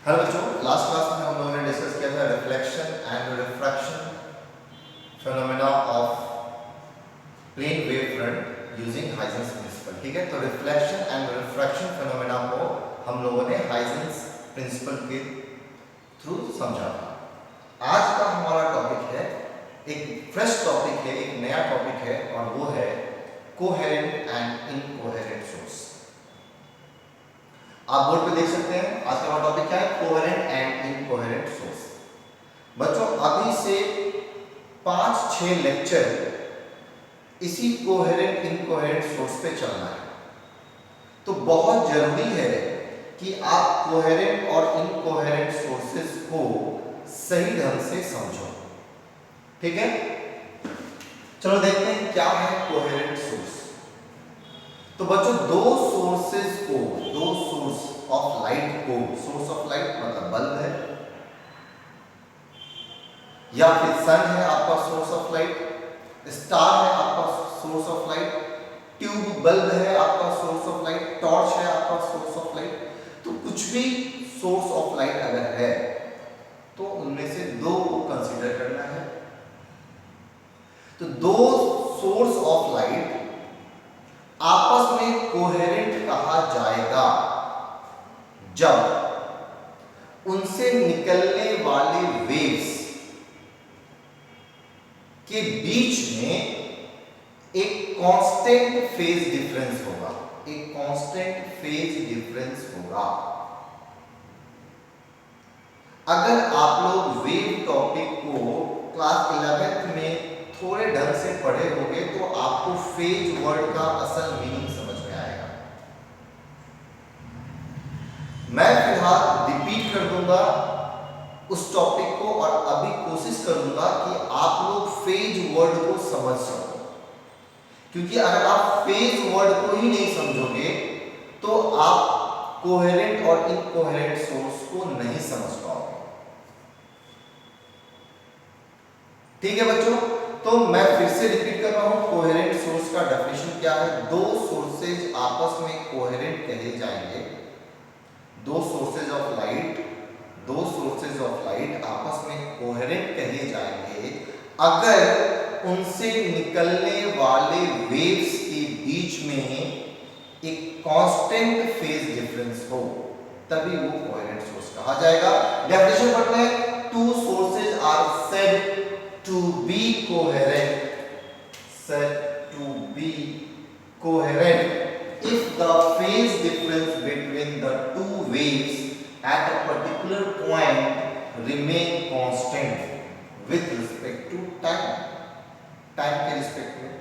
Hello बच्चों, last class में हम लोगों ने डिस्कस किया था reflection and refraction phenomena of plane wave front using Huygens principle. ठीक है, तो रिफ्लेक्शन एंड रिफ्रैक्शन फिनोमेना को हम लोगों ने हाइजेंस प्रिंसिपल के थ्रू समझा था। आज का हमारा टॉपिक है, एक फ्रेश टॉपिक है, एक नया टॉपिक है, और वो है कोहेरेंट एंड इनकोहेरेंट सोर्स। आप बोर्ड पे देख सकते हैं आज का टॉपिक क्या है, कोहेरेंट एंड इनकोहेरेंट सोर्स। बच्चों, अभी से 5-6 लेक्चर इसी कोहेरेंट इनकोहेरेंट सोर्स पे चलना है। तो बहुत जरूरी है कि आप कोहेरेंट और इनकोहेरेंट सोर्सेस को सही ढंग से समझो। ठीक है, चलो देखते हैं क्या है कोहेरेंट सोर्स। तो बच्चों, दो सोर्स ऑफ लाइट को, सोर्स ऑफ लाइट मतलब बल्ब है या फिर सन है आपका सोर्स ऑफ लाइट, स्टार है आपका source of light, tube bulb है आपका सोर्स ऑफ लाइट, टॉर्च है आपका सोर्स ऑफ लाइट। तो कुछ भी सोर्स ऑफ लाइट अगर है तो उनमें से दो को कंसीडर करना है। तो दो सोर्स ऑफ लाइट आपस में कोहेरेंट कहा जाएगा जब उनसे निकलने वाले वेव्स के बीच में एक कांस्टेंट फेज डिफरेंस होगा, एक कांस्टेंट फेज डिफरेंस होगा। अगर आप लोग वेव टॉपिक को क्लास 11th में थोड़े ढंग से पढ़े होंगे तो आपको फेज वर्ड का असल मीनिंग समझ में आएगा। मैं फिलहाल रिपीट कर दूंगा उस टॉपिक को और अभी कोशिश करूंगा कि आप लोग फेज वर्ड को समझ सको, क्योंकि अगर आप फेज वर्ड को ही नहीं समझोगे तो आप कोहेरेंट और इनकोहेरेंट सोर्स को नहीं समझ पाओगे। ठीक है बच्चों, तो मैं फिर से रिपीट कर रहा हूं, कोहेरेंट सोर्स का डेफिनेशन क्या है। दो सोर्सेज आपस में कोहेरेंट कहे जाएंगे, दो सोर्सेज ऑफ लाइट आपस में कोहेरेंट कहे जाएंगे अगर उनसे निकलने वाले वेव्स के बीच में एक कांस्टेंट फेज डिफरेंस हो, तभी वो कोहेरेंट सोर्स कहा जाएगा। डेफिनेशन पढ़ते हैं, two sources are said to be coherent if the phase difference between the two waves at a particular point remain constant with respect to time के respect में।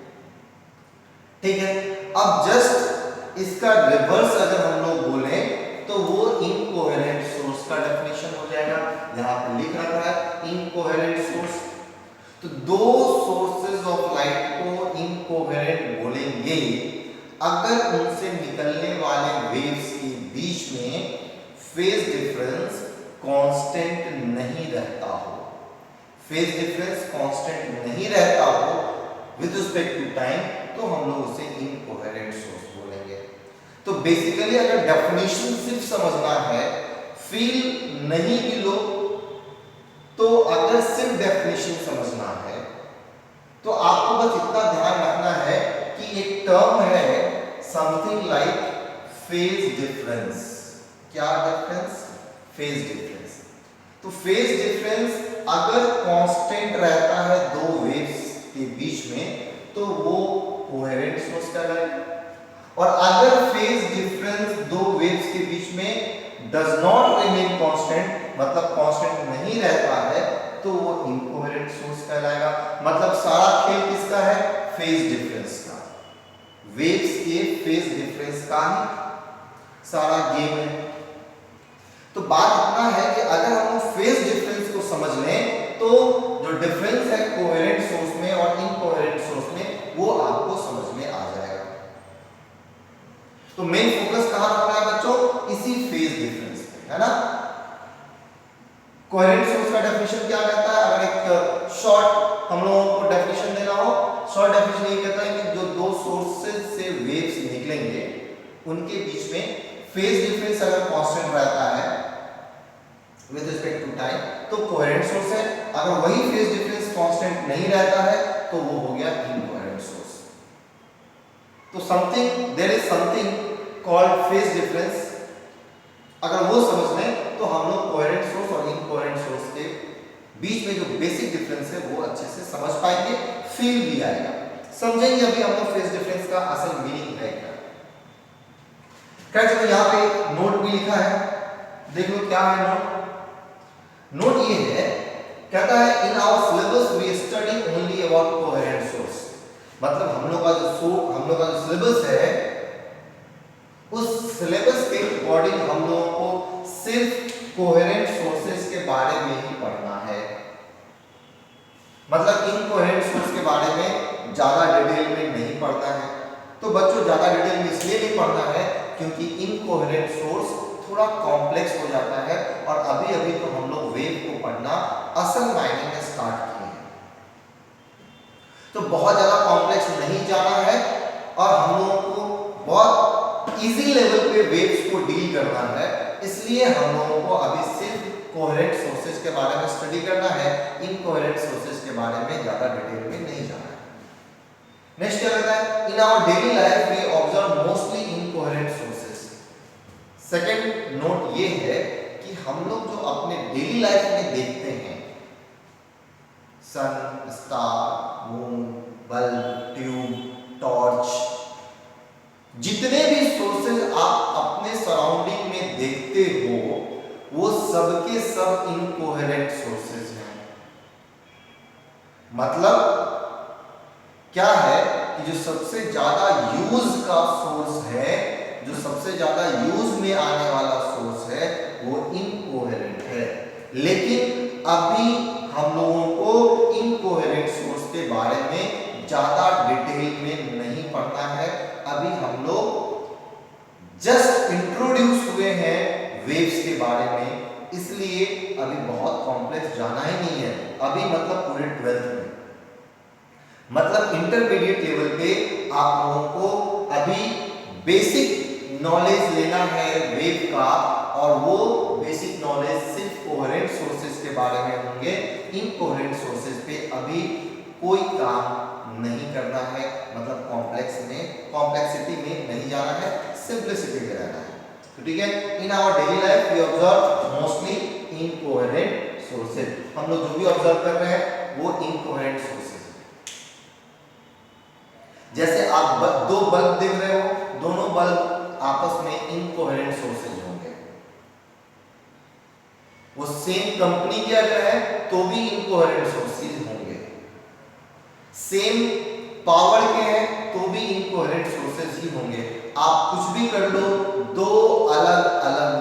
ठीक है, अब जस्ट इसका रिवर्स अगर हम लोग बोले तो वो इनकोहेरेंट सोर्स का डेफिनेशन हो जाएगा। यहां पे लिख रखा है इनकोहेरेंट सोर्स। तो दो सोर्सेज ऑफ लाइट को इनकोहेरेंट बोलेंगे अगर उनसे निकलने वाले वेव्स के बीच में फेज डिफरेंस कांस्टेंट नहीं रहता हो, फेज डिफरेंस कांस्टेंट नहीं रहता हो विद रिस्पेक्ट टू टाइम, तो हम लोग उसे इनकोहेरेंट सोर्स बोलेंगे। तो बेसिकली अगर डेफिनेशन सिर्फ समझना है, फील नहीं भी लो, तो अगर सिर्फ डेफिनेशन समझना है तो आपको बस इतना ध्यान रखना है कि एक टर्म है समथिंग लाइक फेज डिफरेंस। क्या डिफरेंस? Phase difference. तो फेज डिफरेंस अगर कांस्टेंट रहता है दो वेव्स के बीच में तो वो कोहेरेंट सोर्स कहलाएगा, और अगर फेज डिफरेंस दो वेव्स के बीच में does not remain constant, मतलब कांस्टेंट नहीं रहता है, तो वो इनकोहेरेंट सोर्स कहलाएगा। मतलब सारा खेल किसका है? फेज डिफरेंस का, वेव्स के फेज डिफरेंस का ही सारा गेम है। तो बात इतना है कि अगर हम फेज डिफरेंस को समझ लें तो जो डिफरेंस है कोहेरेंट सोर्स में और इनकोहेरेंट सोर्स में वो आपको समझ में आ जाएगा। तो मेन फोकस कहां रखना है बच्चों? इसी फेज डिफरेंस पे, है ना। कोहेरेंट सोर्स का डेफिनेशन क्या कहता है? अगर एक शॉर्ट हम लोगों को डेफिनेशन देना हो, शॉर्ट डेफिनेशन ये कहता है कि जो दो सोर्सेज से वेव्स निकलेंगे उनके बीच में फेज डिफरेंस अगर कांस्टेंट रहता है विद रिस्पेक्ट टू टाइम तो कोहेरेंट सोर्स है। अगर वही फेज डिफरेंस कांस्टेंट नहीं रहता है तो वो हो गया इनकोहेरेंट सोर्स। तो something there is something called phase difference, अगर वो समझ लें तो हम लोग कोहेरेंट सोर्स और इनकोहेरेंट सोर्स के बीच में जो बेसिक डिफरेंस है वो अच्छे से समझ पाएंगे, फील भी आएगा, समझेंगे अभी हम लोग फेज डिफरेंस का असल मीनिंग है क्या। खैर चलो यहाँ पे नोट भी लिखा है, देख लो क्या है नोट। नोट ये है, कहता है in our syllabus we study only about coherent source, मतलब हम लोग का जो सिलेबस है उस सिलेबस के अकॉर्डिंग हम लोगों को सिर्फ कोहेरेंट सोर्सेस के बारे में ही पढ़ना है, मतलब इनकोहेरेंट सोर्स के बारे में ज्यादा डिटेल में नहीं पढ़ना है। तो बच्चों ज्यादा डिटेल में इसलिए नहीं पढ़ना है क्योंकि इनकोहेरेंट सोर्स थोड़ा कॉम्प्लेक्स हो जाता है और अभी अभी तो हम लोग वेव को पढ़ना असल मायने में स्टार्ट किए हैं, तो बहुत ज्यादा कॉम्प्लेक्स नहीं जाना है और हम लोगों को बहुत इजी लेवल पे वेव्स को डील करना है, इसलिए हम लोगों को अभी सिर्फ कोहेरेंट सोर्सेज के बारे में स्टडी करना है, इनकोहेरेंट सोर्सेज के बारे में ज्यादा डिटेल में नहीं जाना है। नेक्स्ट क्या कहता है, in our daily life we observe mostly incoherent sources. Second note ये है कि हम लोग जो अपने डेली लाइफ में देखते हैं, sun, star, moon, bulb, tube, torch, जितने भी सोर्सेज आप अपने सराउंडिंग में देखते हो वो सबके सब इनकोहेरेंट सोर्सेज हैं। मतलब क्या है कि जो सबसे ज्यादा यूज का सोर्स है, जो सबसे ज्यादा यूज में आने वाला सोर्स है वो इनकोहेरेंट है, लेकिन अभी हम लोगों को इनकोहेरेंट सोर्स के बारे में ज्यादा डिटेल में नहीं पढ़ना है। अभी हम लोग जस्ट इंट्रोड्यूस हुए हैं वेव्स के बारे में, इसलिए अभी बहुत कॉम्प्लेक्स जाना ही नहीं है अभी, मतलब पूरे 12th में, मतलब इंटरमीडिएट लेवल पे आप लोगों को अभी बेसिक नॉलेज लेना है वेव का, और वो बेसिक नॉलेज सिर्फ कोहेरेंट सोर्सेज के बारे में होंगे, इनकोहेरेंट सोर्सेज पे अभी कोई काम नहीं करना है, मतलब कॉम्प्लेक्सिटी में नहीं जाना है, सिंपलिसिटी में रहना है। तो ठीक है, in our daily life we observe mostly incoherent sources, हम लोग जो भी ऑब्जर्व कर रहे हैं वो इनकोहेरेंट सोर्सेज। जैसे आप दो बल्ब देख रहे हो, दोनों बल्ब आपस में इनकोहेरेंट सोर्सेज होंगे, वो सेम कंपनी के अगर है तो भी इनकोहेरेंट सोर्सेज होंगे, सेम पावर के हैं तो भी इनकोहेरेंट सोर्सेज ही होंगे। आप कुछ भी कर लो, दो अलग अलग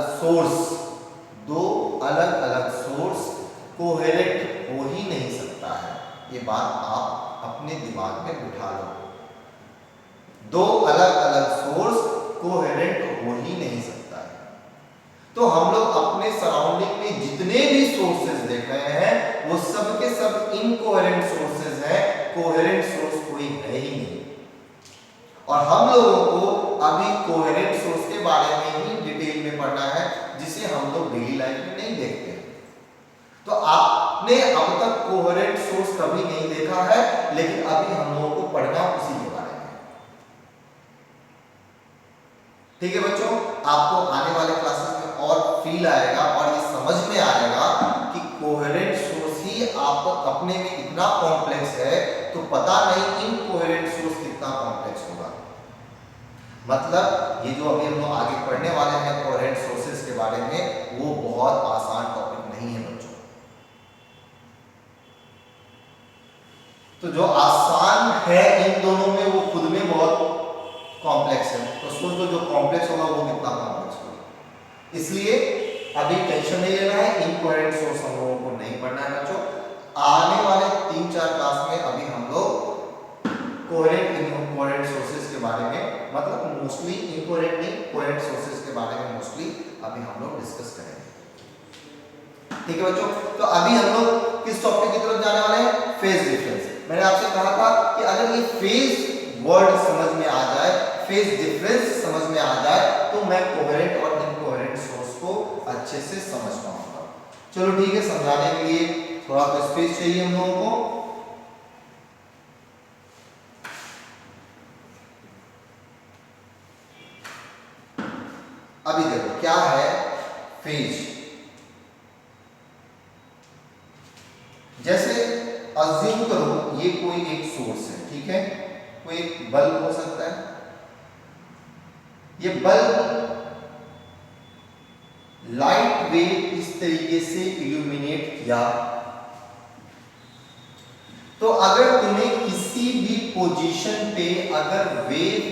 सोर्स कोहेरेंट हो ही नहीं सकता है, ये बात आप अपने दिमाग में बिठा लो। दो अलग अलग सोर्स कोहेरेंट हो ही नहीं सकता है। तो हम लोग अपने सराउंडिंग में जितने भी सोर्सेज देख रहे हैं वो सब के सब इनकोहेरेंट सोर्सेज हैं, कोहेरेंट सोर्स कोई है ही नहीं। और हम लोगों को अभी कोहेरेंट सोर्स के बारे में ही डिटेल में पढ़ना है, जिसे हम लोग डेली लाइफ में नहीं देखते। तो आपने अब तक कोहेरेंट सोर्स कभी नहीं देखा है, लेकिन अभी हम लोगों को पढ़ना उसी के बारे में। ठीक है बच्चों, आपको आने वाले क्लासेस में और फील आएगा और ये समझ में आएगा कि कोहेरेंट सोर्स ही आप अपने में इतना कॉम्प्लेक्स है, तो पता नहीं इनकोहेरेंट सोर्स कितना कॉम्प्लेक्स होगा। मतलब ये जो अभी हम लोग आगे पढ़ने वाले हैं कोहेरेंट सोर्सेज के बारे में, वो बहुत आसान टॉपिक नहीं है बच्चों। तो जो आसान है इन दोनों में वो खुद में बहुत कॉम्प्लेक्स है, तो सोच लो जो कॉम्प्लेक्स होगा वो कितना कॉम्प्लेक्स होगा। इसलिए अभी टेंशन नहीं लेना है, इनकोहेरेंट सोर्स हम लोगों को नहीं पढ़ना है बच्चों। आने वाले 3-4 क्लास में अभी हम लोग कोहेरेंट इनकोहेरेंट सोर्सेज के बारे में, मतलब मोस्टली इनकोहेरेंट नहीं कोहेरेंट सोर्सेज के बारे में मोस्टली अभी हम लोग डिस्कस करेंगे। ठीक है बच्चों, तो अभी हम लोग किस टॉपिक की तरफ जाने वाले हैं? Phase difference. मैंने आपसे कहा था कि अगर ये फेज वर्ड समझ में आ जाए, फेज डिफरेंस समझ में आ जाए, तो मैं कोहेरेंट और इनकोहेरेंट सोर्स को अच्छे से समझ पाऊंगा। चलो ठीक है, समझाने के लिए थोड़ा तो स्पेस चाहिए हम लोगों को। अभी देखो क्या है फेज। जैसे अज्यूम करो ये कोई एक सोर्स है, ठीक है, कोई एक बल्ब हो सकता है। ये बल्ब लाइट वेव इस तरीके से इल्यूमिनेट किया, तो अगर तुम्हें किसी भी पोजीशन पे अगर वेव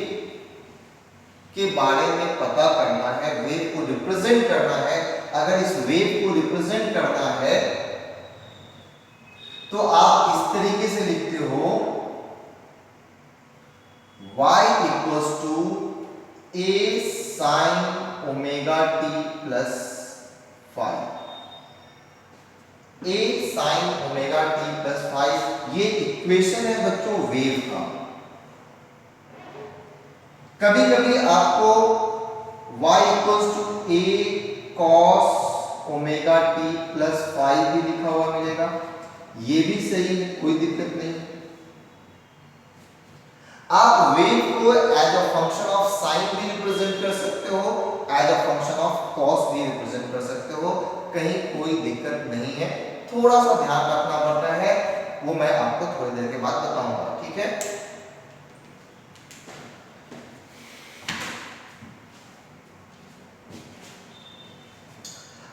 के बारे में पता करना है, वेव को रिप्रेजेंट करना है, अगर इस वेव को रिप्रेजेंट करना है तो आप इस तरीके से लिखते हो y equals to a sine omega t plus five. a sine omega t plus five ये इक्वेशन है बच्चों वेव का। कभी कभी आपको y equals to a cos omega t plus five भी लिखा हुआ मिलेगा, ये भी सही है, कोई दिक्कत नहीं। आप वेव को as a function of sine भी रिप्रेजेंट कर सकते हो, as a function of cos भी रिप्रेजेंट कर सकते हो, कहीं कोई दिक्कत नहीं है। थोड़ा सा ध्यान रखना पड़ता है, वो मैं आपको थोड़ी देर के बाद बताऊंगा, ठीक है।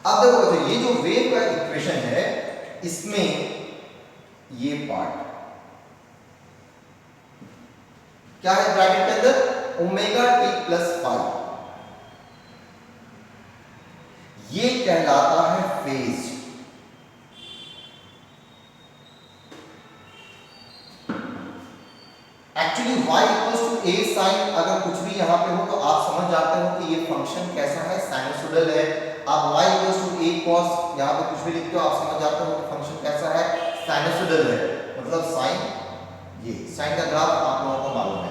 अब देखो तो ये जो वेव का इक्वेशन है इसमें ये पार्ट क्या है ब्रैकेट के अंदर ओमेगा टी प्लस फाइव, ये कहलाता है phase. Actually y equals to a sine अगर कुछ भी यहां पे हो तो आप समझ जाते हो कि ये फंक्शन कैसा है, साइनसोइडल है। आप y equals to a cos यहां पे कुछ भी लिखते हो आप समझ जाते हो कि फंक्शन कैसा है, साइनसोइडल है, मतलब साइन, ये साइन का ग्राफ आप लोगों को मालूम है,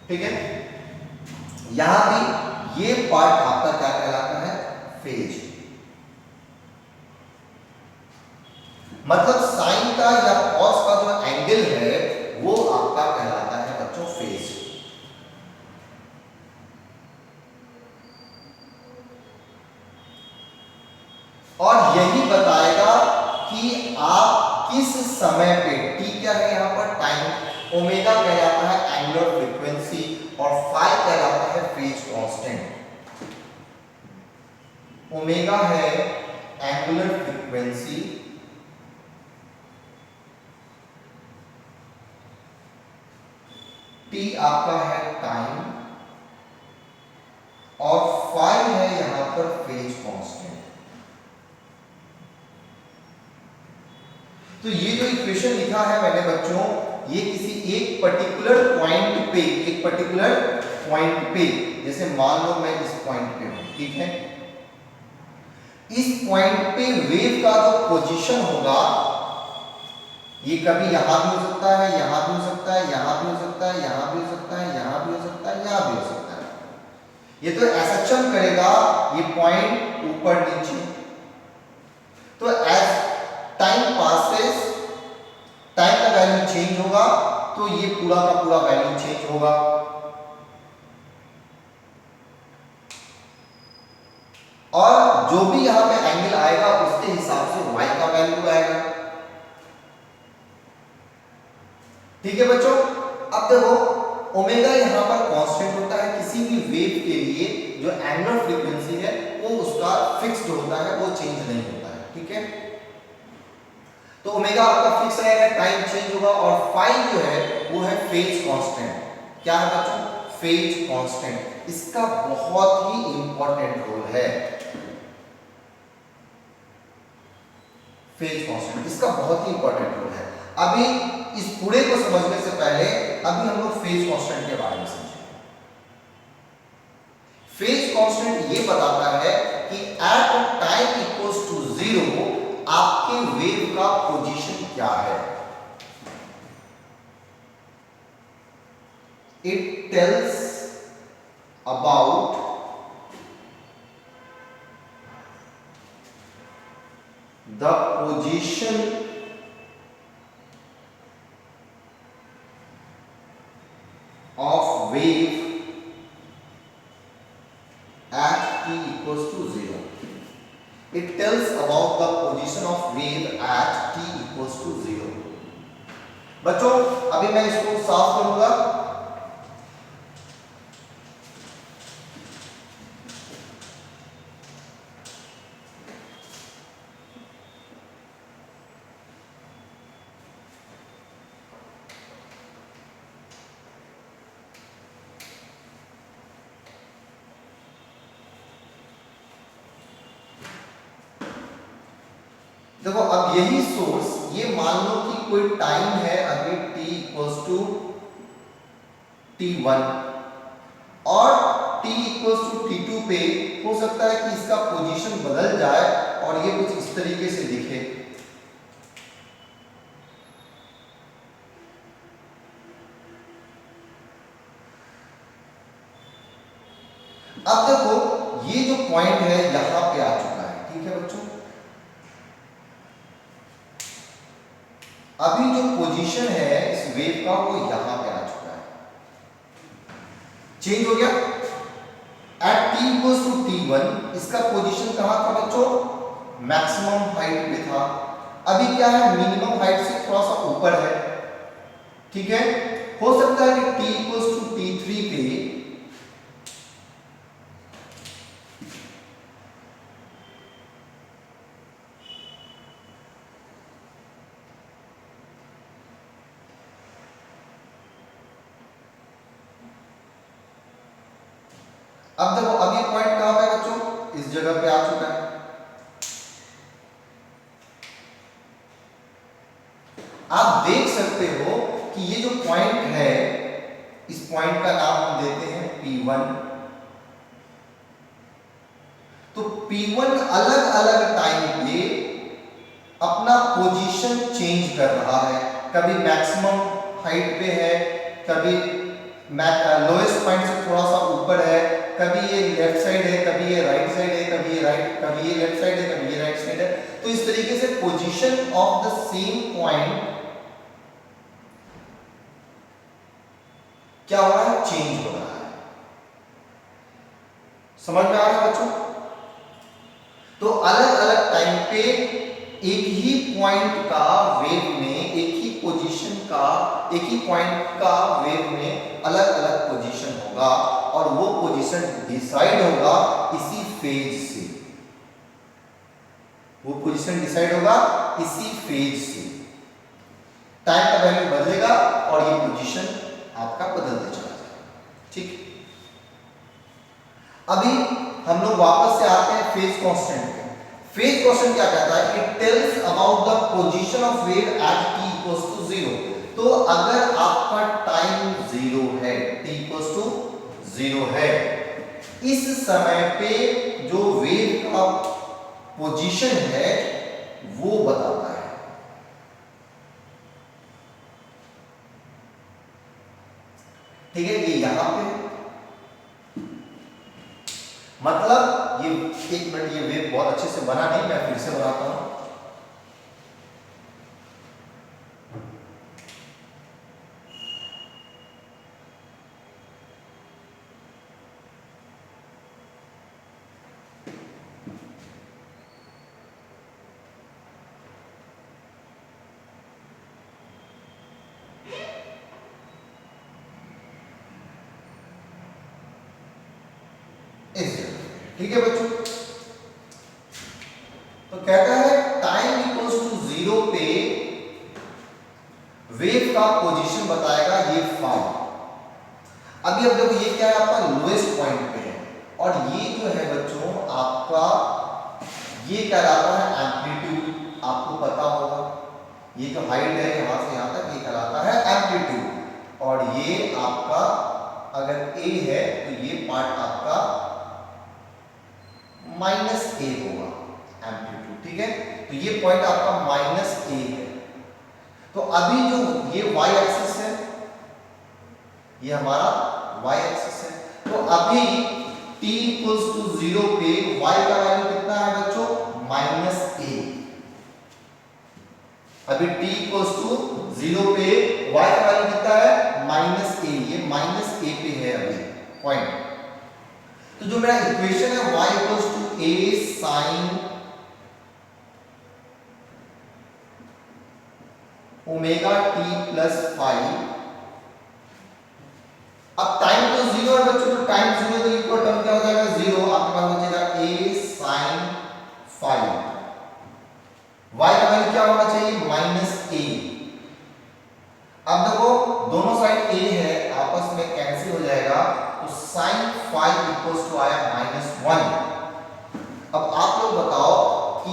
ठीक है। यहां भी ये पार्ट आपका क्या कहलाता है, फेज। मतलब साइन का या कॉस का जो एंगल है वो आपका कहलाता है बच्चों फेज। और यही बताएगा कि आप किस समय पे, टी क्या है यहां पर टाइम, ओमेगा कहलाता है एंगुलर फ्रीक्वेंसी और फाई कहलाता है फेज कांस्टेंट। ओमेगा है एंगुलर फ्रीक्वेंसी टी आपका है टाइम और फाई है यहां पर फेज कांस्टेंट। तो ये जो इक्वेशन लिखा है मैंने बच्चों, ये किसी एक पर्टिकुलर पॉइंट पे, एक पर्टिकुलर पॉइंट पे, जैसे मान लो मैं इस पॉइंट पे हूं, ठीक है, इस पॉइंट पे वेव का जो पोजीशन होगा ये कभी यहां भी हो सकता है, यहां भी हो सकता है, यहां भी हो सकता है, यहां भी हो सकता है, यहां भी हो सकता है, यहां भी हो सकता है। ये तो ऐसा चल करेगा, ये पॉइंट ऊपर नीचे। तो एज टाइम पासेस, टाइम का वैल्यू चेंज होगा तो ये पूरा का पूरा वैल्यू चेंज होगा। और जो भी यहां पे एंगल आएगा उसके हिसाब से y का वैल्यू आएगा, ठीक है बच्चों। अब देखो ओमेगा यहां पर कांस्टेंट होता है, किसी भी वेव के लिए जो एंगुलर फ्रीक्वेंसी है वो उसका फिक्स्ड होता है, वो चेंज नहीं होता है, ठीक है। तो ओमेगा आपका फिक्स रहेगा, टाइम चेंज होगा और फाई जो है वो है फेज कांस्टेंट। क्या है बच्चों, फेज कांस्टेंट। इसका बहुत ही इंपॉर्टेंट रोल है, फेज कांस्टेंट इसका बहुत ही इंपॉर्टेंट रोल है। अभी इस पूरे को समझने से पहले अभी हम लोग फेज कांस्टेंट के बारे में समझेंगे। फेज कांस्टेंट ये बताता है कि एट टाइम इक्वल्स टू 0 आपके वेव का पोजीशन क्या है। It tells about position of wave at t equals to 0. It tells about the position of wave at t equals to 0. बच्चों अभी मैं इसको साफ करूंगा। देखो अब यही सोर्स, ये मान लो कि कोई टाइम है अभी t इक्वल्स टू t1 और t इक्वल्स टू t2 पे हो सकता है कि इसका पोजीशन बदल जाए और ये कुछ इस तरीके से दिखे। अब देखो ये जो पॉइंट है यहां पे आ चुका है, ठीक है बच्चों। अभी जो पोजीशन है इस वेव का वो यहां पे आ चुका है, चेंज हो गया। Eight t equals to t1 इसका पोजीशन कहां था बच्चों? मैक्सिमम हाइट पे था। अभी क्या है, मिनिमम हाइट से थोड़ा सा ऊपर है, ठीक है। हो सकता है कि t इक्वल्स टू t3 पे अब देखो अब ये पॉइंट कहां पे है बच्चों? इस जगह पे आ चुका है। आप देख सकते हो कि ये जो पॉइंट है इस पॉइंट का नाम हम देते हैं P1। तो P1 अलग अलग टाइम पे अपना पोजीशन चेंज कर रहा है, कभी मैक्सिमम हाइट पे है, कभी लोएस्ट पॉइंट से थोड़ा सा ऊपर है, कभी ये लेफ्ट साइड है, कभी ये राइट साइड है, कभी ये राइट, कभी ये लेफ्ट साइड है, कभी ये राइट साइड है। तो इस तरीके से position of the same point क्या हो रहा है? चेंज हो रहा है। समझ में आ रहा है बच्चों? तो अलग अलग टाइम पे एक ही पॉइंट का वेव में, एक ही पोजीशन का, एक ही पॉइंट का वेव में अलग अलग पोजीशन होगा और वो पोजीशन डिसाइड होगा इसी फेज से। वो पोजीशन डिसाइड होगा इसी फेज से। टाइम का वैल्यू बदलेगा और ये पोजीशन आपका बदलते चला जाएगा, ठीक। अभी हम लोग वापस से आते हैं फेज कांस्टेंट पे। फेज कांस्टेंट क्या कहता है? It tells about the position of wave at t equals to 0। तो अगर आपका टाइम 0 है, t इक्वल्स टू 0 है, इस समय पे जो वेव का पोजीशन है वो बताता है। ठीक है, ये यहां पे मतलब ये एक मिनट, ये वेव बहुत अच्छे से बना नहीं, मैं फिर से बनाता हूं। ठीक है बच्चों, तो कहता है टाइम इक्वल्स टू 0 पे वेव का पोजीशन बताएगा ये फार्म। अभी अब देखो ये क्या है, आपका लोएस्ट पॉइंट पे है और ये जो है बच्चों आपका ये कहलाता है एम्पलीट्यूड। आपको पता होगा ये जो हाइट है यहां से यहां तक, ये कहलाता है एम्पलीट्यूड। और ये आपका अगर a है तो ये पार्ट आपका माइनस a होगा एम्पलीट्यूड, ठीक है। तो ये पॉइंट आपका माइनस a है। तो अभी जो ये y एक्सिस है, ये हमारा y एक्सिस है। तो अभी t इक्वल्स टू 0 पे y का वैल्यू कितना है बच्चों? Minus a। अभी t इक्वल्स टू 0 पे y का वैल्यू कितना है -a, ये -a पे है अभी पॉइंट। तो जो मेरा इक्वेशन है y equals to a sin omega t plus five. अब टाइम तो 0 है बच्चों, तो टाइम 0 तो इक्वल टर्म क्या हो जाएगा 0, आपके पास बचेगा a sin फाइव। y का वैल्यू क्या होना चाहिए -a। अब देखो दोनों साइड a है, आपस में कैंसिल हो जाएगा, तो sin 5 इक्वल्स टू आया -1। अब आप लोग बताओ कि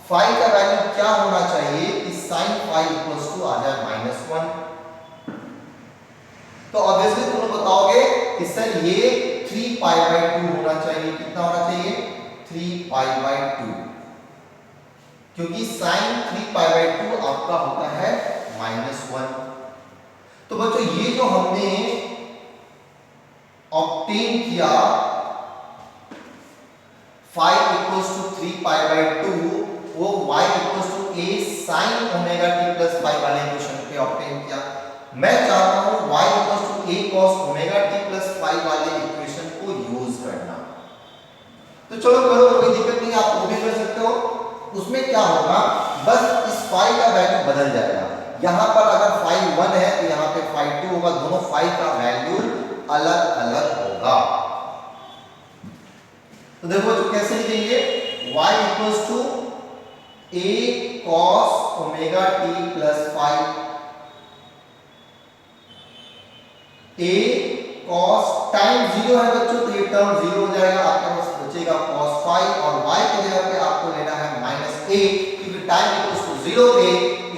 5 का वैल्यू क्या होना चाहिए कि sin 5 इक्वल्स टू आ जाए -1। तो ऑब्वियसली तुम लोग बताओगे कि सर ये 3π/2 होना चाहिए। कितना होना चाहिए 3π/2, क्योंकि sin 3π/2 आपका होता है -1। तो बच्चों ये जो हमने ऑब्टेन किया 5 इक्वल्स टू 3π/2, वो y equals to a sin omega t plus 5 वाले इक्वेशन पे ऑब्टेन किया। मैं चाहता हूं y equals to a cos omega t plus 5 वाले इक्वेशन को यूज करना। तो चलो करो, कोई दिक्कत नहीं, आप वो भी कर सकते हो। उसमें क्या होगा, बस इस 5 का वैल्यू बदल जाएगा। यहां पर अगर 5 1 है तो यहां पे 5 2 होगा, दोनों 5 का वैल्यू अलग अलग होगा। तो देखो जो कैसे लिखेंगे, y equals to a cos omega t plus 5, a cos time 0 है बच्चों, तो ये टर्म 0 हो जाएगा, आपके पास बचेगा cos 5, और y की जगह पे आपको लेना है -a, क्योंकि टाइम इक्वल्स टू 0 पे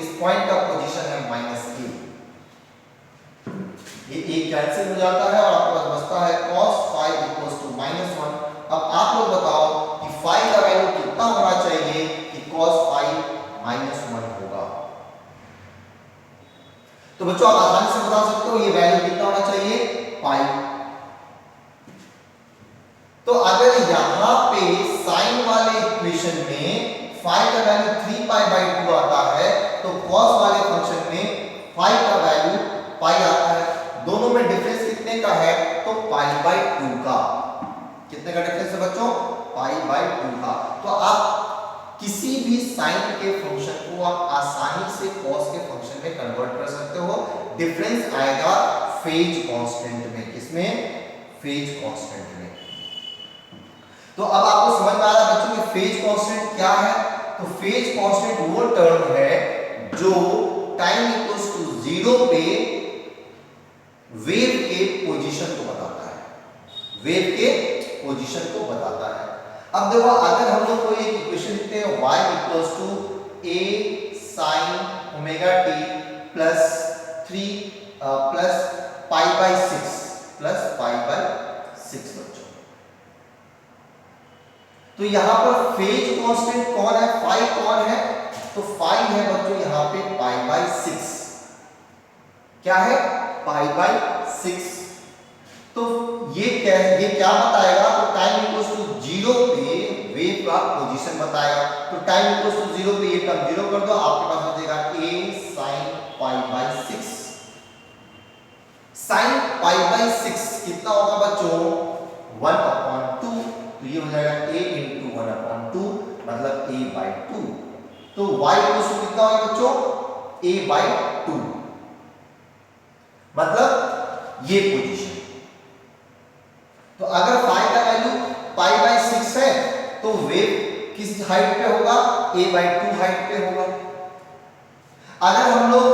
इस पॉइंट का पोजीशन है -a। ये a कैंसिल हो जाता है और आपके पास बचता है cos 5 इक्वल्स टू -1। अब आप लोग बताओ कि 5 का वैल्यू कितना होना चाहिए कि cos 5 -1 होगा। तो बच्चों आप आसानी से बता सकते हो ये वैल्यू कितना होना चाहिए पाई। तो अगर यहां पे साइन वाले इक्वेशन में 5 का वैल्यू 3π/2 आता है, तो cos वाले फंक्शन में 5 का वैल्यू पाई आता है। दोनों में डिफरेंस कितने का है, तो π/2 का। कितने का डिफरेंस है बच्चों, π/2 का। तो आप किसी भी साइन के फंक्शन को आप आसानी से cos के फंक्शन में कन्वर्ट कर सकते हो। डिफरेंस आएगा फेज कांस्टेंट में। किसमें, फेज कांस्टेंट में। तो अब आपको समझ में आ रहा है बच्चों कि फेज कांस्टेंट क्या है। तो फेज कांस्टेंट वो टर्म है जो टाइम इक्वल्स टू 0 पे वेव के पोजीशन को बताता है, वेव के पोजीशन को बताता है। अब देखो अगर हम लोग कोई एक इक्वेशन लिखते हैं y equals to a sin omega t plus 3 plus π/6 plus π/6 बच्चों, तो यहां पर फेज कांस्टेंट कौन है, फाई कौन है, तो फाई है बच्चों यहां पे π/6। क्या है, π/6। तो ये क्या बताएगा, तो टाइम इक्वल्स टू 0 पे वेव का पोजीशन बताएगा। तो टाइम इक्वल्स टू 0 पे ये टर्म 0 कर दो, आपके पास बचेगा a sin π/6। sin π/6 कितना होगा बच्चों, 1/2। तो ये हो जाएगा a into 1/2 मतलब a/2। तो y इक्वल्स टू कितना होगा बच्चों, a/2 मतलब ये पोजीशन। तो अगर फाई का वैल्यू π/6 है तो वेव किस हाइट पे होगा, a/2 हाइट पे होगा। अगर हम लोग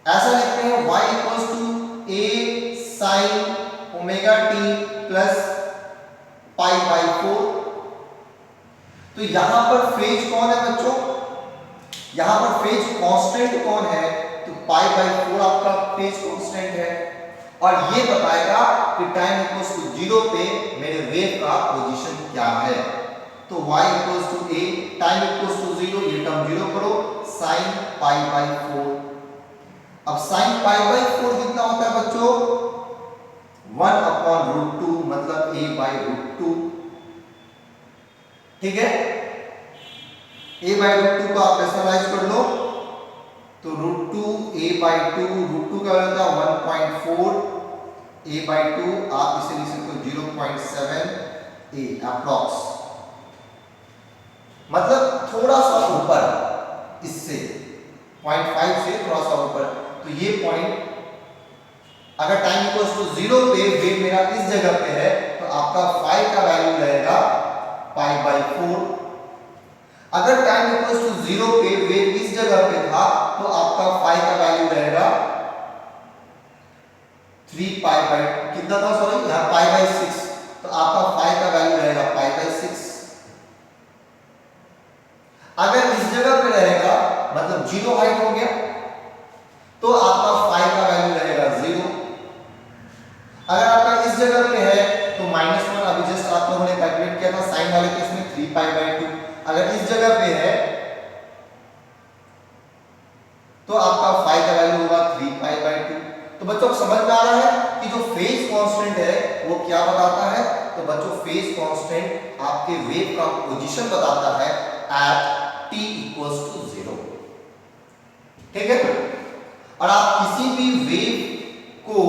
ऐसा लिखते हैं y equals to a sin omega t plus π/4, तो यहां पर फेज कौन है बच्चों, यहां पर फेज कांस्टेंट कौन है, तो π/4 आपका फेज कांस्टेंट है। और ये बताएगा कि टाइम इक्वल्स टू 0 पे मेरे वेव का पोजीशन क्या है। तो y equals to a, time equals to 0, ये टर्म 0 करो, sin π/4। अब sin π/4 कितना होता है बच्चों, 1/√2 मतलब a/√2। ठीक है, a/√2 को आप रेशनलाइज कर लो, तो √2 √2 का होता है 1.4 a/2, आप इसे लिख सकते हो 0.7 a अप्रॉक्स, मतलब थोड़ा सा ऊपर, इससे 0.5 से थोड़ा सा ऊपर। तो ये पॉइंट, अगर टाइम इक्वल्स टू 0 पे वेव मेरा इस जगह पे है तो आपका फाई का वैल्यू रहेगा π/4। अगर टाइम इक्वल्स टू 0 पे वेव इस जगह पे था तो आपका फाई का वैल्यू रहेगा 3π/, कितना था सॉरी, यहाँ π/6, तो आपका फाई का वैल्यू रहेगा π/6। अगर इस जगह पे रहेगा, मतलब 0 हाइट हो गया, तो आपका फाई का वैल्यू रहेगा 0। अगर आपका इस जगह पे है तो -1, अभी जस्ट आप लोगों ने कैलकुलेट किया था साइन वाले केस में 3π/2। अगर इस जगह पे है तो आपका फाई का वैल्यू होगा 3π/2। तो बच्चों समझ में आ रहा है कि जो फेज कांस्टेंट है वो क्या बताता है? तो बच्चों फेज कांस्टेंट आपके वेव का पोजीशन बताता है एट t = 0। ठीक है, और आप किसी भी वेव को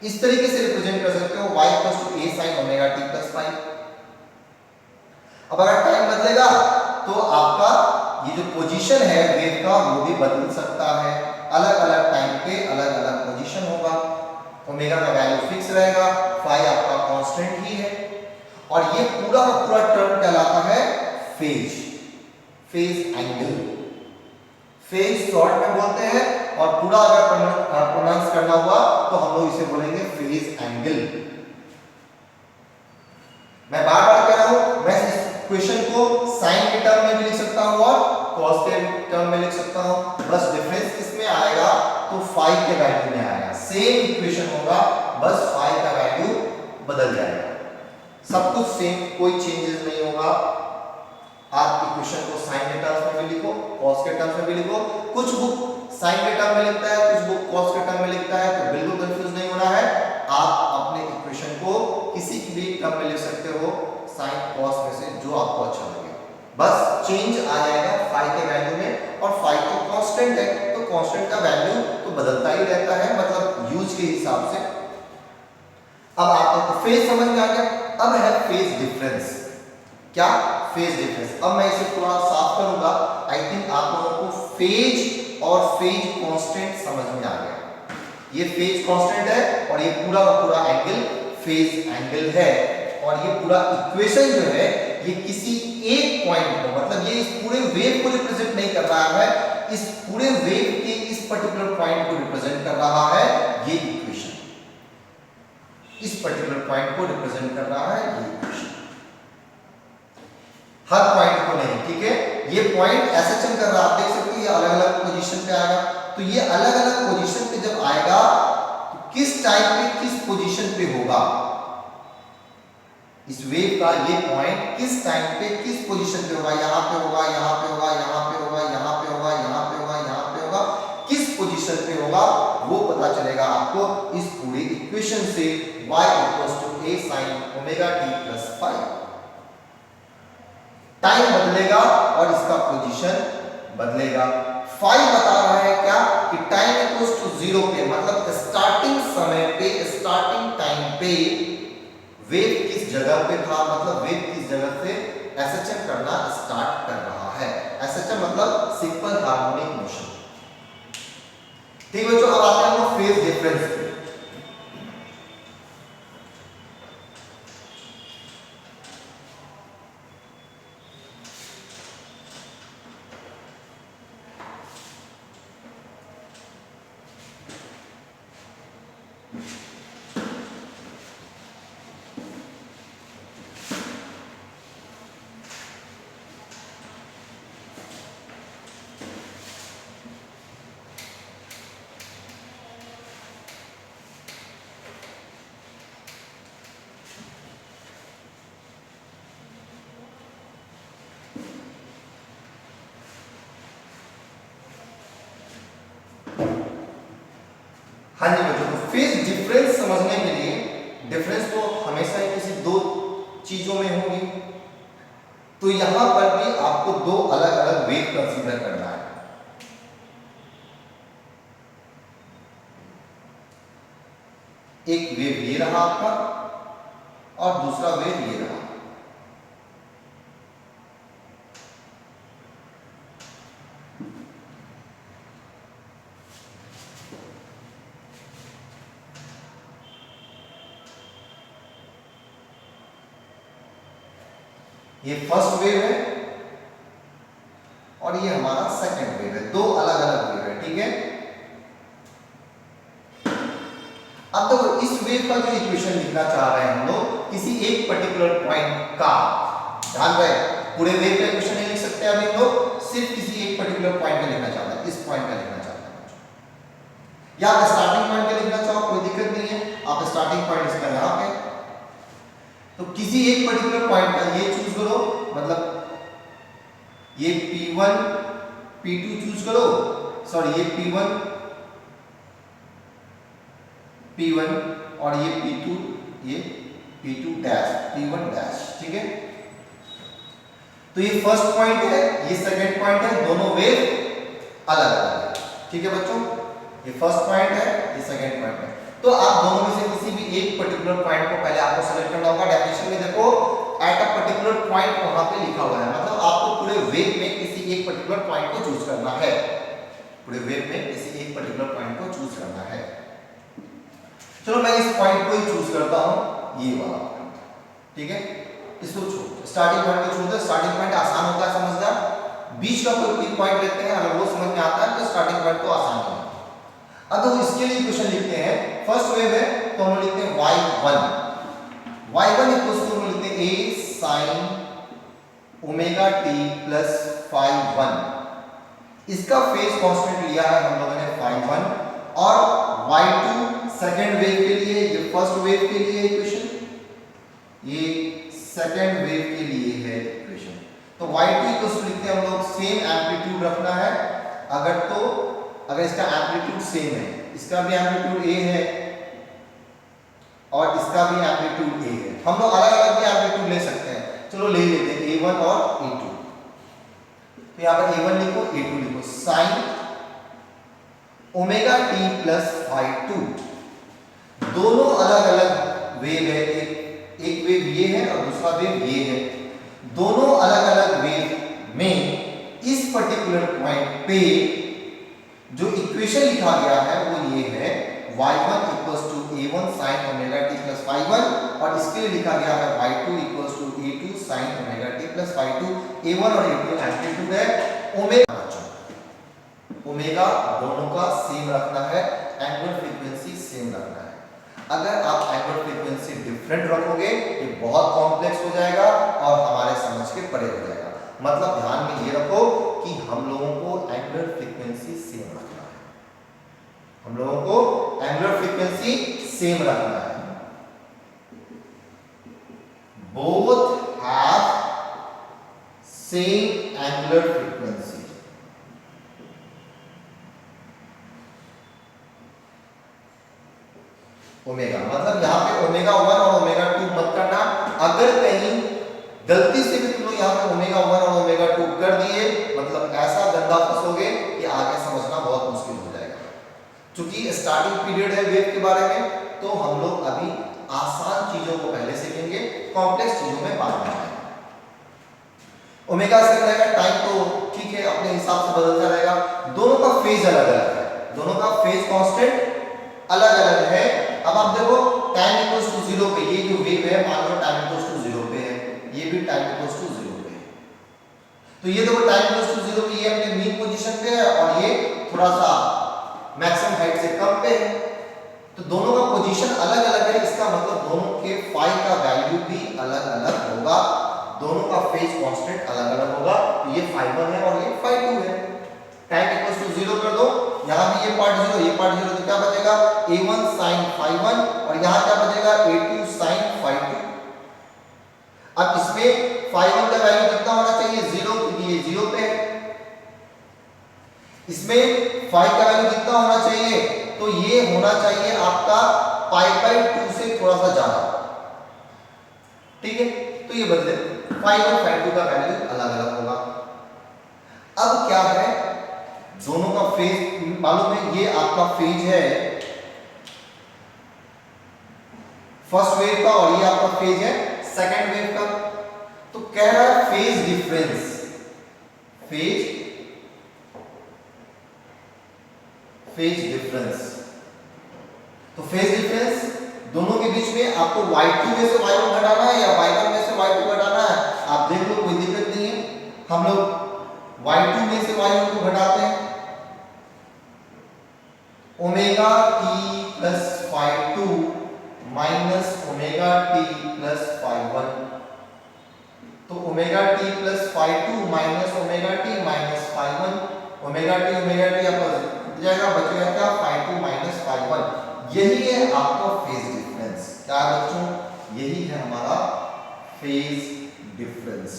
इस तरीके से रिप्रेजेंट कर सकते हो y = a sin ωt + phi। अब अगर टाइम बदलेगा तो आपका ये जो पोजीशन है वेव का वो भी बदल सकता है, अलग अलग टाइम पे अलग अलग पोजीशन होगा। ओमेगा का वैल्यू फिक्स रहेगा, फाई आपका कांस्टेंट ही है, और ये पूरा का पूरा टर्म कहलाता है phase, phase angle. Phase short में बोलते हैं, और पूरा अगर प्रोनाउंस करना हुआ तो हम लोग इसे बोलेंगे फेज एंगल। मैं बार बार कह रहा हूं, मैं इस क्वेश्चन को साइन के टर्म में भी लिख सकता हूं और कॉस के टर्म में लिख सकता हूं, बस डिफरेंस किसमें आएगा? तो फाई के वैल्यू में आएगा। सेम इक्वेशन होगा, बस फाई का वैल्यू बदल जाएगा, सब कुछ सेम, कोई चेंजेस नहीं होगा। आप इक्वेशन को साइन के टर्म्स में भी लिखो, कॉस के टर्म्स में भी लिखो। कुछ बुक साइन के टर्म में लिखता है, कुछ बुक कॉस के टर्म में लिखता है, तो बिल्कुल कंफ्यूज नहीं होना है। आप अपने इक्वेशन को किसी भी टर्म में लिख सकते हो, साइन कॉस में से जो आपको अच्छा लगे, बस चेंज आ जाएगा फाई के वैल्यू में। और फाई तो कांस्टेंट है, तो कांस्टेंट का वैल्यू तो बदलता ही रहता है, मतलब यूज के हिसाब से। अब आपको फेज समझ में आ गया। अब है फेज डिफरेंस। क्या? Phase difference. अब मैं इसे थोड़ा साफ करूंगा। आई थिंक आप लोगों को फेज और फेज कांस्टेंट समझ में आ गया। ये फेज कांस्टेंट है और ये पूरा का पूरा एंगल फेज एंगल है, और ये पूरा इक्वेशन जो है ये किसी एक पॉइंट को, मतलब ये इस पूरे वेव को रिप्रेजेंट नहीं कर रहा है, इस पूरे वेव के इस पर्टिकुलर पॉइंट को रिप्रेजेंट कर रहा है। ये इक्वेशन इस पर्टिकुलर पॉइंट को रिप्रेजेंट कर रहा है, ये इक्वेशन, हर पॉइंट को नहीं। ठीक है, ये पॉइंट ऐसे चल कर रहा है, आप देख सकते हैं ये अलग अलग पोजीशन पे आएगा। तो ये अलग अलग पोजीशन पे जब आएगा तो किस टाइम पे किस पोजीशन पे होगा, इस वेव का ये पॉइंट किस टाइम पे किस पोजीशन पे होगा, यहाँ पे होगा, यहाँ पे होगा, यहाँ पे होगा, यहाँ पे होगा, यहाँ पे होगा, यहाँ पे होगा, किस पोजीशन पे होगा वो पता चलेगा आपको इस पूरे इक्वेशन से। y = a sin ωt + phi। Time बदलेगा और इसका पोजीशन बदलेगा। फाई बता रहा है क्या कि टाइम इक्वल्स टू 0 पे, मतलब स्टार्टिंग समय पे, स्टार्टिंग टाइम पे वेव किस जगह पे था, मतलब वेव किस जगह से एसएचएम करना स्टार्ट कर रहा है। एसएचएम मतलब सिंपल हार्मोनिक मोशन। ठीक बच्चों, अब आते हैं हम फेज डिफरेंस पे। हाँ जी बच्चों, तो फेज डिफरेंस समझने के लिए, डिफरेंस तो हमेशा ही किसी दो चीजों में होगी, तो यहां पर भी आपको दो अलग अलग वेव कंसीडर करना है। एक वेव ये रहा आपका और दूसरा वेव ये रहा। ये फर्स्ट वेव है और ये हमारा सेकंड वेव है, दो अलग अलग वेव है, ठीक है। अब देखो इस वेव का जो इक्वेशन लिखना चाह रहे हैं हम लोग किसी एक पर्टिकुलर पॉइंट का, ध्यान रहे पूरे वेव का इक्वेशन नहीं लिख सकते अभी हम लोग, सिर्फ किसी एक पर्टिकुलर पॉइंट का लिखना चाहते हैं, इस पॉइंट का लिखना चाहते हैं। या आप स्टार्टिंग पॉइंट का लिखना चाहो कोई दिक्कत नहीं है, आप स्टार्टिंग पॉइंट इसका यहाँ पे, तो किसी एक पर्टिकुलर पॉइंट का ये चूज करो, मतलब ये P1 P2 चूज करो, सॉरी ये P1 और ये P2 डैश P1 डैश, ठीक है। तो ये फर्स्ट पॉइंट है, ये सेकंड पॉइंट है, दोनों वेव अलग अलग है, ठीक है बच्चों। ये फर्स्ट पॉइंट है, ये सेकंड पॉइंट है। तो आप दोनों में से किसी भी एक पर्टिकुलर पॉइंट को पहले आपको सेलेक्ट करना होगा। डेफिनेशन में देखो एट अ पर्टिकुलर पॉइंट वहां पे लिखा हुआ है, मतलब आपको पूरे वेव में किसी एक पर्टिकुलर पॉइंट को चूज करना है, पूरे वेव में किसी एक पर्टिकुलर पॉइंट को चूज करना है। चलो मैं इस पॉइंट को ही चूज करता हूं, ये वाला पॉइंट, ठीक है। इसको छोड़, स्टार्टिंग पॉइंट को छोड़ दो, स्टार्टिंग पॉइंट आसान होता है समझना, बीच का कोई पॉइंट लेते हैं, अगर वो समझ में आता है तो स्टार्टिंग पॉइंट तो आसान है। अब तो इसके लिए इक्वेशन लिखते हैं, फर्स्ट वेव है तो हम लिखते हैं y1 इक्वल्स टू हम लिखते हैं a sin omega t plus phi 1, इसका फेज कांस्टेंट लिया है हम लोगों ने phi 1, और y2 सेकंड वेव के लिए, ये फर्स्ट वेव के लिए इक्वेशन, ये सेकंड वेव के लिए है इक्वेशन। तो y2 इक्वल्स टू लिखते हैं हम लोग, सेम एम्पलीट्यूड रखना है, अगर इसका एम्पलीट्यूड सेम है, इसका भी एम्पलीट्यूड a है और इसका भी एम्पलीट्यूड a है, हम लोग अलग अलग भी एम्पलीट्यूड ले सकते हैं, चलो ले लेते हैं a1 और a2। तो यहाँ पर a1 लिखो, a2 लिखो, sign omega t plus phi 2, दोनों अलग अलग वेव है, एक वेव ये है और दूसरा वेव ये है, दोनों अलग अलग वेव में इस पर्टिकुलर पॉइंट पे जो इक्वेशन लिखा गया है वो ये है y1 equals to a1 sin omega t plus phi 1, और इसके लिए लिखा गया है y2 equals to a2 sin omega t plus phi 2। a1 और a2 एम्पलीट्यूड है, ओमेगा दोनों का सेम रखना है, एंगुलर फ्रीक्वेंसी सेम रखना है। अगर आप एंगुलर फ्रीक्वेंसी डिफरेंट रखोगे ये बहुत कॉम्प्लेक्स हो जाएगा और हमारे समझ के परे हो जाएगा। मतलब ध्यान में ये रखो कि हम लोगों को एंगुलर फ्रीक्वेंसी सेम रखना है, हम लोगों को एंगुलर फ्रीक्वेंसी सेम रखना है। Both have same angular frequency, omega, मतलब यहाँ पे ओमेगा 1 और ओमेगा 2 मत करना। अगर कहीं गलती से भी तुम लोग यहाँ पे ओमेगा 1 और ओमेगा 2 कर दिए, मतलब ऐसा गंदा फंसोगे कि आगे समझना बहुत मुश्किल हो जाएगा। क्योंकि स्टार्टिंग पीरियड है वेव के बारे में, तो हम लोग अभी आसान चीजों को पहले सीखेंगे, कॉम्प्लेक्स चीजों में बाद में आएंगे। ओमेगा से रहेगा टाइम तो ठीक है, अपने हिसाब से बदलता रहेगा, दोनों का फेज अलग अलग है, दोनों का फेज कांस्टेंट अलग अलग है। अब आप देखो टाइम इक्वल्स टू 0 पे ये जो वेव है, मान लो टाइम इक्वल्स टू 0 पे है, ये भी टाइम इक्वल्स टू 0 पे है, तो ये देखो टाइम इक्वल्स टू 0 पे ये अपने मीन पोजीशन पे है और ये थोड़ा सा मैक्सिमम हाइट से कम पे है, तो दोनों का पोजीशन अलग अलग है। इसका मतलब दोनों के फाई का वैल्यू भी अलग अलग होगा, दोनों का फेज कांस्टेंट अलग अलग होगा। तो ये phi 1 है और ये phi 2 है। टाइम इक्वल्स टू 0 कर दो, यहाँ भी ये पार्ट 0 ये पार्ट 0, तो क्या बचेगा a1 sin phi 1 और यहाँ क्या बचेगा a2 sin phi 2। अब इसमें phi 1 का वैल्यू कितना होना चाहिए 0, क्योंकि ये 0 पे है। इसमें phi का वैल्यू कितना होना चाहिए, तो ये होना चाहिए आपका पाई बाई 2 से थोड़ा सा ज्यादा, ठीक है। तो ये बदले phi 1 phi 2 का वैल्यू अलग अलग होगा। अब क्या है, दोनों का फेज मालूम है, ये आपका फेज है, फर्स्ट वेव का और ये आपका फेज है सेकंड वेव का। तो कह रहा है फेज डिफरेंस, फेज डिफरेंस। तो फेज डिफरेंस दोनों के बीच में आपको y2 में से y1 घटाना है या y1 में से y2 घटाना है, आप देख लो, कोई दिक्कत नहीं है। हम लोग y2 में से y1 को घटाते हैं, omega t plus phi 2 minus omega t plus phi 1। तो omega t plus phi 2 minus omega t minus phi 1, omega t आपका घट जाएगा, बचेगा क्या, फाई 2 माइनस फाई 1। यही है आपका फेज डिफरेंस। क्या बच्चों, यही है हमारा फेज डिफरेंस।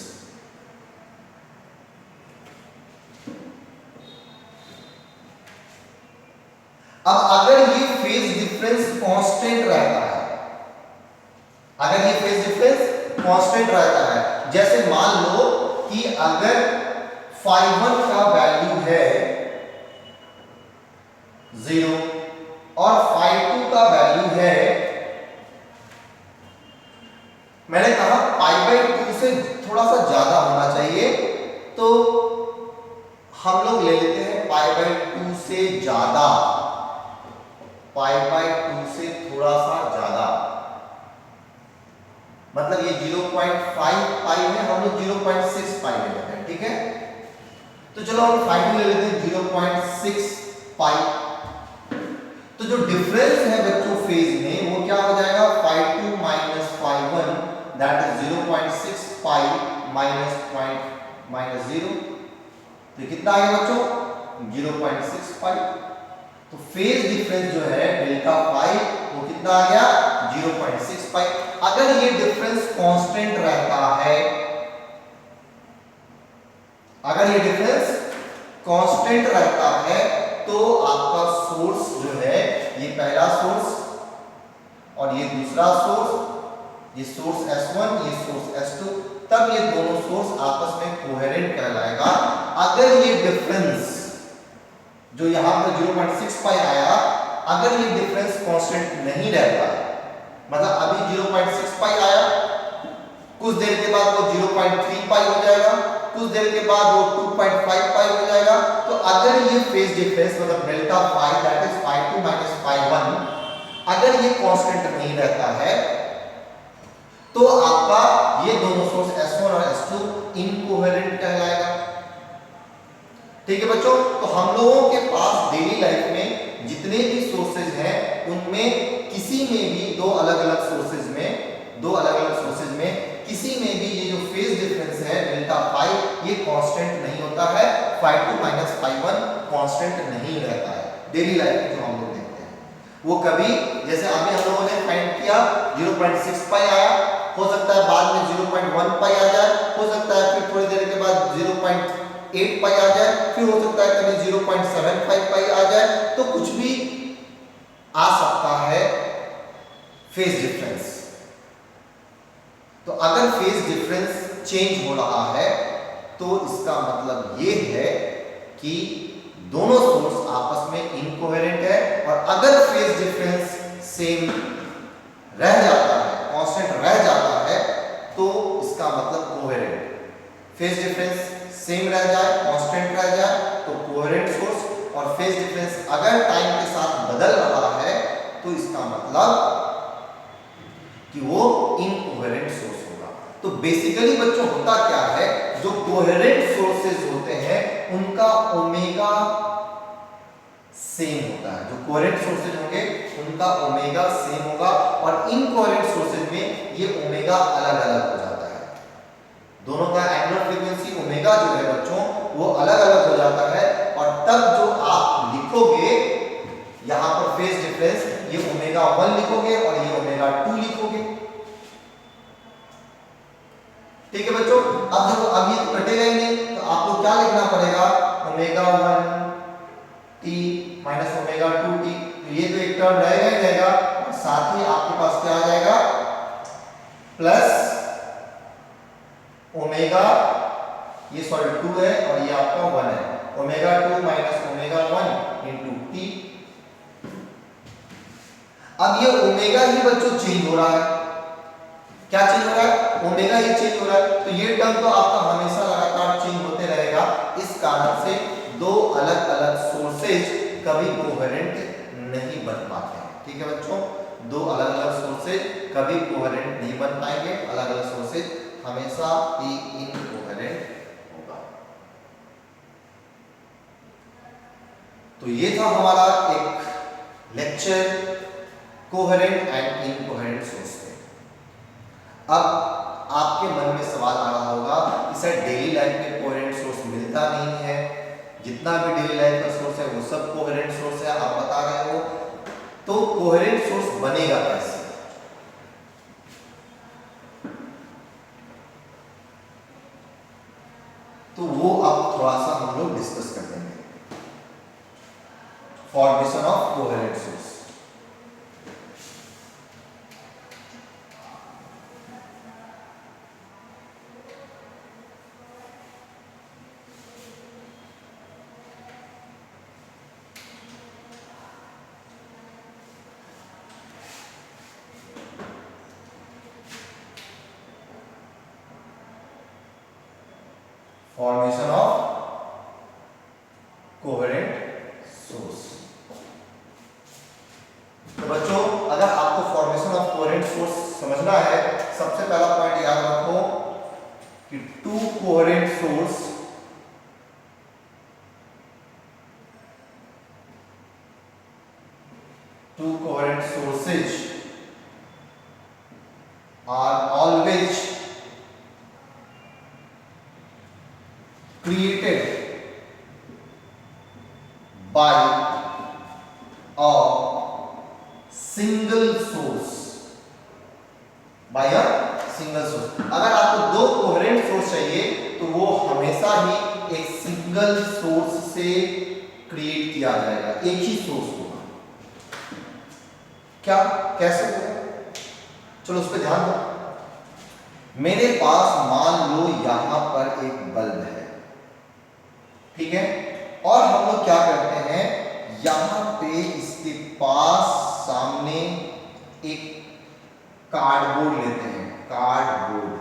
अब अगर ये फेज डिफरेंस कांस्टेंट रहता है, अगर ये फेज डिफरेंस कांस्टेंट रहता है, जैसे मान लो कि अगर फाई 1 का वैल्यू है 0 और फाई 2 का वैल्यू है, मैंने कहा पाई बाई 2 से थोड़ा सा ज्यादा होना चाहिए, तो हम लोग ले लेते हैं पाई बाई 2 से ज्यादा, पाई बाई 2 से थोड़ा सा ज्यादा, मतलब ये 0.5 पाई है, हम लोग 0.6 पाई ले लेते हैं, ठीक है। तो चलो हम फाइनल ले लेते हैं 0.6 पाई। तो जो डिफरेंस है बच्चों फेज में वो क्या हो जाएगा, phi 2 minus phi 1 that is 0.6 pi minus 0। तो कितना आ गया बच्चों, 0.6 पाई। तो फेज डिफरेंस जो है डेल्टा पाई वो कितना आ गया, 0.6 पाई। अगर ये डिफरेंस कांस्टेंट रहता है, अगर ये डिफरेंस कांस्टेंट रहता है, तो आपका सोर्स जो है, ये पहला सोर्स और ये दूसरा सोर्स, ये सोर्स S1 ये सोर्स S2, तब ये दोनों सोर्स आपस में कोहेरेंट कहलाएगा। अगर ये डिफरेंस जो यहां पर 0.6 पाई आया, अगर ये डिफरेंस कांस्टेंट नहीं रहता, मतलब अभी 0.6 पाई आया, कुछ देर के बाद वो 0.3 पाई हो जाएगा, कुछ देर के बाद वो 2.5 पाई हो जाएगा। तो अगर ये फेज डिफरेंस मतलब delta phi that is phi 2 minus phi 1, अगर ये कांस्टेंट नहीं रहता है, तो आपका ये दोनों सोर्स S1 और S2 इनकोहेरेंट कहलाएगा। ठीक है बच्चों, तो हम लोगों के पास डेली लाइफ में जितने भी सोर्सेज हैं, उनमें किसी में भी दो अलग अलग सोर्सेज में किसी में भी ये जो फेज डिफरेंस है डेल्टा पाई, ये कांस्टेंट नहीं होता है, फाई 2 माइनस फाई 1 कांस्टेंट नहीं रहता है। डेली लाइफ में जो हम लोग देखते हैं वो कभी, जैसे अभी हम लोगों ने फाइंड किया 0.6 पाई आया, हो सकता है बाद में 0.1 पाई आ जाए, हो सकता है फिर थोड़ी देर के बाद 0.8 पाई आ जाए, फिर हो सकता है कभी 0.75 पाई आ जाए, तो कुछ भी आ सकता है फेज डिफरेंस। तो अगर फेज डिफरेंस चेंज हो रहा है, तो इसका मतलब ये है कि दोनों सोर्स आपस में इनकोहेरेंट है, और अगर फेज डिफरेंस सेम रह जाता है, कांस्टेंट रह जाता है, तो इसका मतलब कोहेरेंट। फेज डिफरेंस सेम रह जाए, कांस्टेंट रह जाए, तो कोहेरेंट सोर्स, और फेज डिफरेंस अगर टाइम के साथ बदल रहा है, तो इसका मतलब कि वो इनकोहेरेंट सोर्स होगा। तो बेसिकली बच्चों होता क्या है, जो कोहेरेंट सोर्सेज होते हैं उनका ओमेगा सेम होता है, जो कोहेरेंट सोर्सेज होंगे उनका ओमेगा सेम होगा, और इनकोहेरेंट सोर्सेज में ये ओमेगा अलग अलग हो जाता है। दोनों का एंगुलर फ्रीक्वेंसी ओमेगा जो है बच्चों वो अलग अलग हो जाता है, और तब जो आप लिखोगे यहां पर फेज डिफरेंस, ये ओमेगा 1 लिखोगे और ये ओमेगा 2 लिखोगे। ठीक है बच्चों, अब देखो अब ये तो कटेगा ही नहीं, तो आपको क्या लिखना पड़ेगा, omega 1 t minus omega 2 t, तो ये तो एक टर्म रहेगा ही रहेगा, और साथ ही आपके पास क्या आ जाएगा, प्लस ओमेगा, ये सॉरी 2 है और ये आपका 1 है, omega 2 minus omega 1 into t। अब ये ओमेगा ही बच्चों चेंज हो रहा है, क्या चेंज हो रहा है, ओमेगा ही चेंज हो रहा है, तो ये टर्म तो आपका हमेशा लगातार चेंज होते रहेगा। इस कारण से दो अलग अलग सोर्सेज कभी कोहेरेंट नहीं बन पाते हैं। ठीक है बच्चों, दो अलग अलग सोर्सेज कभी कोहेरेंट नहीं बन पाएंगे, अलग अलग सोर्सेज हमेशा ही इनकोहेरेंट होगा। तो ये था हमारा एक lecture coherent and incoherent source पे। अब आपके मन में सवाल आ रहा होगा कि सर डेली लाइफ में कोहेरेंट सोर्स मिलता नहीं है, जितना भी डेली लाइफ का सोर्स है वो सब कोहेरेंट सोर्स है आप बता रहे हो, तो कोहेरेंट सोर्स बनेगा कैसे? तो वो अब थोड़ा सा हम लोग डिस्कस कर लेंगे। Formation of coherent source. Formation of coherent source. तो बच्चों अगर आपको फॉर्मेशन ऑफ कोहेरेंट सोर्स समझना है, सबसे पहला पॉइंट याद रखो कि to coherent source sources are always created by a single source, अगर आपको दो कोहेरेंट सोर्स चाहिए तो वो हमेशा ही एक सिंगल सोर्स से क्रिएट किया जाएगा, एक ही सोर्स होगा। क्या कैसे होगा? चलो उस पर ध्यान दो। मेरे पास मान लो यहां पर एक बल्ब है, ठीक है, और हम लोग क्या करते हैं, यहां पे इसके पास सामने एक कार्डबोर्ड लेते हैं, कार्डबोर्ड,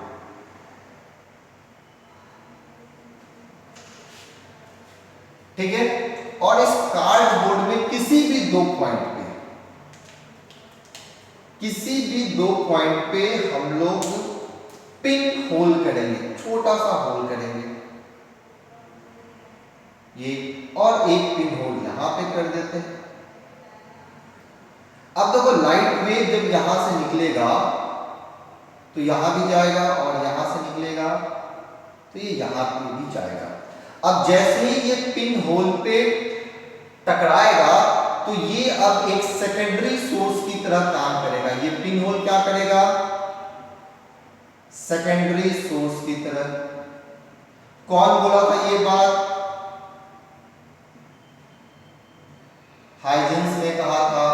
ठीक है, और इस कार्डबोर्ड में किसी भी दो पॉइंट पे हम लोग पिन होल करेंगे, छोटा सा होल करेंगे ये, और एक पिन होल यहां पे कर देते हैं। अब देखो लाइट वेव जब यहां से निकलेगा तो यहां भी जाएगा और यहां से निकलेगा तो ये यहां पे भी जाएगा। अब जैसे ही ये पिन होल पे टकराएगा तो ये अब एक सेकेंडरी सोर्स की तरह काम करेगा। ये पिन होल क्या करेगा, सेकेंडरी सोर्स की तरह। कौन बोला था ये बात? हाइजेंस ने कहा था।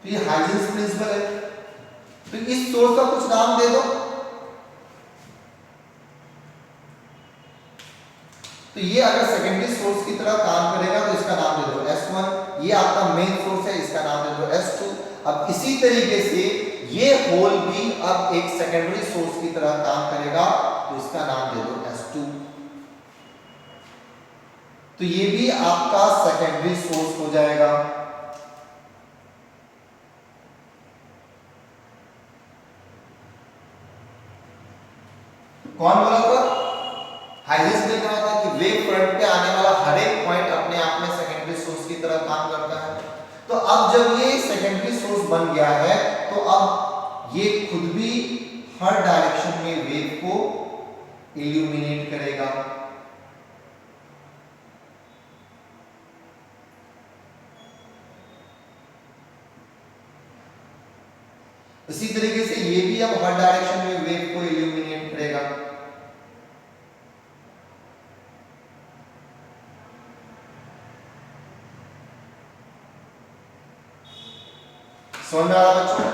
तो ये हाइजेंस प्रिंसिपल है। तो इस सोर्स का कुछ नाम दे दो। तो ये अगर सेकेंडरी सोर्स की तरह काम करेगा तो इसका नाम दे दो S1। ये आपका मेन सोर्स है, इसका नाम दे दो S2। अब इसी तरीके से ये होल भी अब एक सेकेंडरी सोर्स की तरह काम करेगा तो इसका नाम दे दो S2। तो ये भी आपका सेकेंडरी सोर्स हो जाएगा। कौन बोला था? हाइजेंस ने कहा था कि वेव फ्रंट पे आने वाला हर एक पॉइंट अपने आप में सेकेंडरी सोर्स की तरह काम करता है। तो अब जब ये सेकेंडरी सोर्स बन गया है तो अब ये खुद भी हर डायरेक्शन में वेव को इल्यूमिनेट करेगा। इसी तरीके से ये भी अब हर डायरेक्शन में वेव को इल्यूमिनेट करेगा। समझ में आ रहा बच्चों?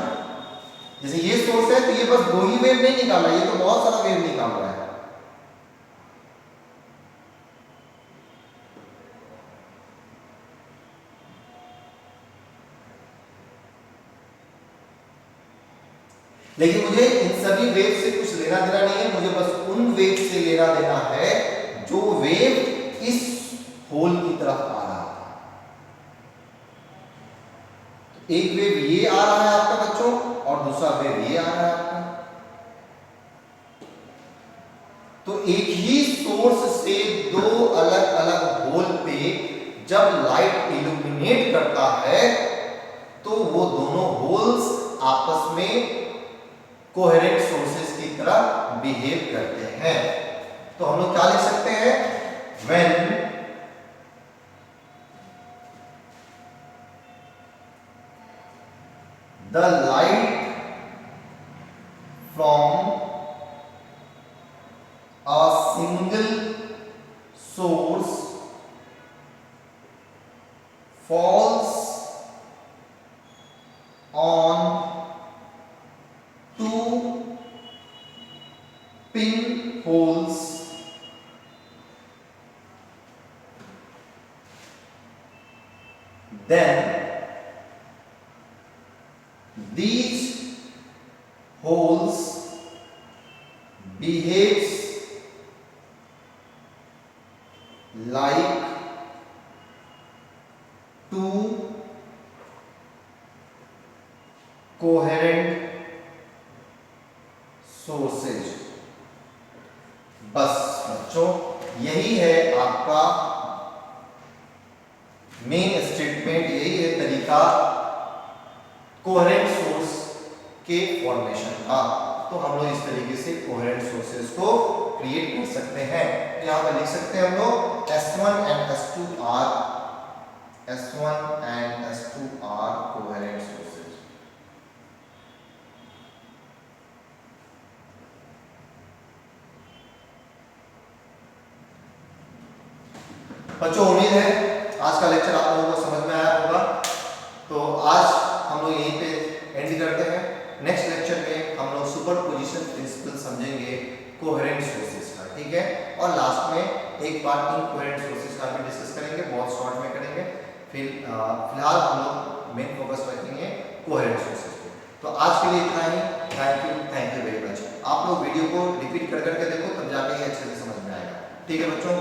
जैसे ये सोर्स है तो ये बस दो ही वेव नहीं निकाला, ये तो बहुत सारा वेव निकाल रहा है। लेकिन मुझे इन सभी वेव से कुछ लेना देना नहीं है, मुझे बस उन वेव से लेना देना है जो वेव इस होल की तरफ आ रहा था। एक वेव ये आ रहा है आपका बच्चों और दूसरा वेव ये आ रहा है आपका। तो एक ही सोर्स से दो अलग अलग होल पे जब लाइट इल्यूमिनेट करता है तो वो दोनों होल्स आपस में कोहेरेंट सोर्सेस की तरह बिहेव करते हैं। तो हम लोग क्या लिख सकते हैं, when the light from a single source falls on two pinholes, then these holes behaves like two coherent sources। बस बच्चों यही है आपका मेन स्टेटमेंट, यही है तरीका कोहेरेंट सोर्स के फॉर्मेशन का। तो हम लोग इस तरीके से कोहेरेंट सोर्सेज को क्रिएट कर सकते हैं। यहाँ पर लिख सकते हैं हम लोग S1 and S2 are coherent sources. बच्चों उम्मीद है आज का लेक्चर आप लोगों को समझ में आया होगा। तो आज हम लोग यहीं पे एंड करते हैं। नेक्स्ट लेक्चर में हम लोग सुपरपोजिशन प्रिंसिपल समझेंगे कोहेरेंट सोर्सेज का, ठीक है। और लास्ट में एक बार इनकोहेरेंट सोर्सेज का भी डिस्कस करेंगे, बहुत शॉर्ट में करेंगे। फिलहाल हम लोग मेन फोकस रखेंगे कोहेरेंट सोर्सेज पे। तो आज के लिए इतना ही। Thank you very much. आप लोग वीडियो को रिपीट कर करके देखो, तब जाके ये अच्छे से समझ में आएगा, ठीक है बच्चों।